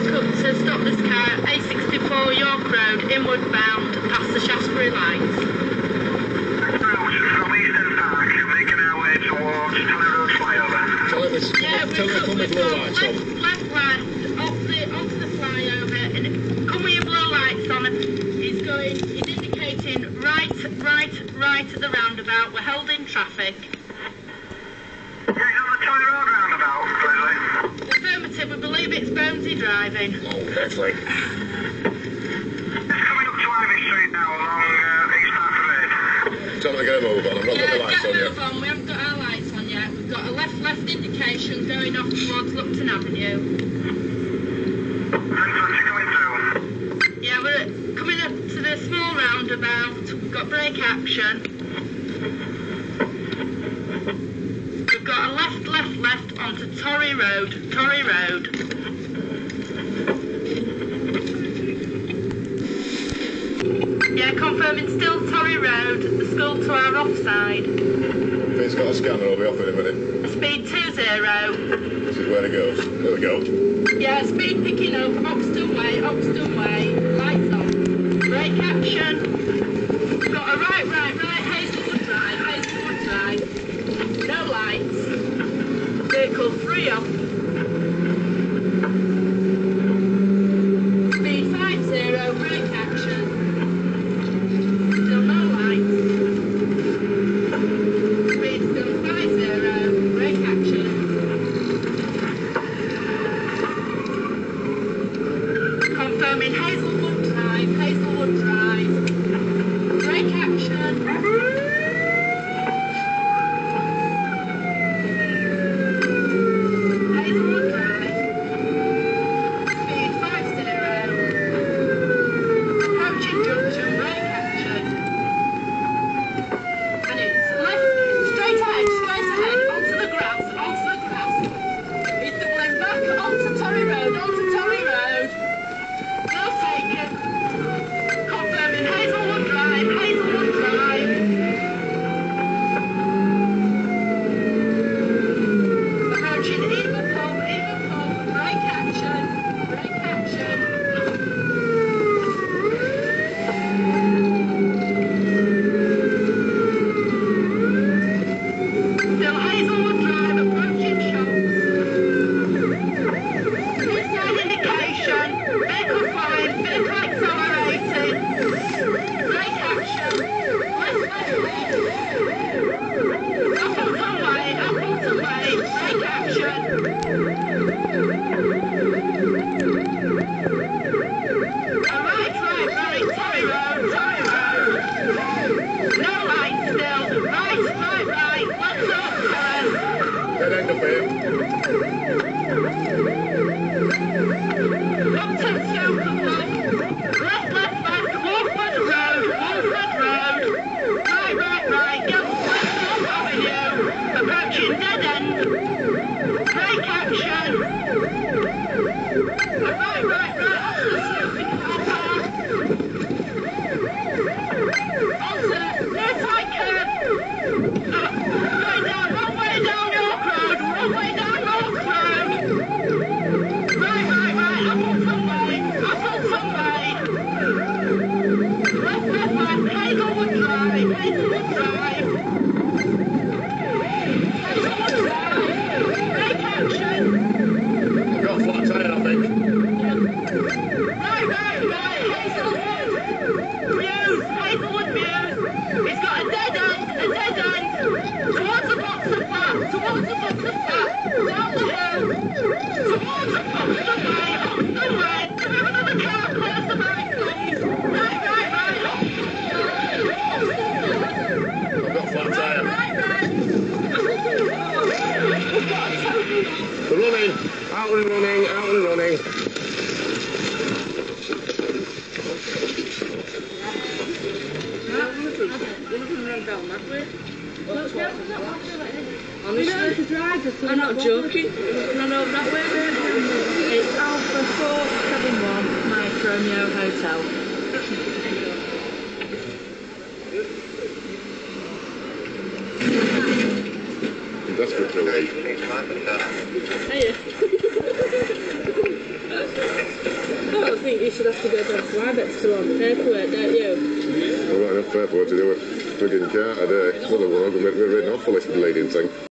up to stop this car at A64 York Road, inward bound, past the Shaftesbury lights. From Eastern Park, making our way towards Tully Road flyover. Tell her to come with blue lights on. Left, onto the flyover, and come with your blue lights on. He's indicating right at the roundabout. We're holding traffic. Yeah, he's on the Tully Road roundabout, Leslie. Affirmative, we believe it's Bonesy driving. Oh, definitely. It's coming up to Ivy Street now along East Park Road. Tell them to get a move on. I've not got the lights on yet. Move on. We haven't got our lights on yet. We've got a left indication going off towards Lupton Avenue. Thanks for coming through. Yeah, we're coming up to the small roundabout. We've got brake action. We've got a left onto Torry Road. Yeah, confirming still Torry Road, the school to our offside. If it's got a scanner, I'll be off in a minute. Speed 20. This is where it goes. There we go. Yeah, speed picking up, Oxton Way, lights on. Brake action. We've got a right, Hazelwood Drive. No lights. Vehicle 3 off. Speed 50, brake action. Still no lights. Speed still 50, brake action. Confirming Hazelwood Drive. Brake action. Hazelwood Drive. Speed 50. Approaching junction, brake action. And it's left, straight ahead, onto the grass. He's doubling back onto Torry Road. No taken. Confirming Hazelwood Drive. Approaching Eva Pub, brake action. Still Hazelwood Drive, approaching shops. Inside indication, vehicle flying, vehicle accelerating. Brake action, left. Appleton Way, brake action. Right, Torry Road. No lights still, right, let's up turn. Dead end up here. Upton Supermarket. Left, Wolfwood Road. Right, Gilford Avenue. Approaching dead end. Brake action. Right, off the Snoopy car park. Onto near side curb. Wrong way down York Road. Right, Appleton Way. Left, Hazelwood Drive. Brake action. Got a flat tyre, I think. Right, Hazelwood Mews. It's got a dead end. Towards the box of flat. Down the hill. Towards the box of way. Can we have another car close the back, please? Right. I've got a flat tyre. Right. They're running. Out and running. Honestly, I'm not joking. Run over that way. It's Alpha 471 Mike Romeo Hotel. Desperate to wait. Hiya. think you should have to go down to IBEX to on paperwork, don't you? I've got enough paperwork to do it. Friggin' car today. Another one, I'm going to get rid of this bleeding thing.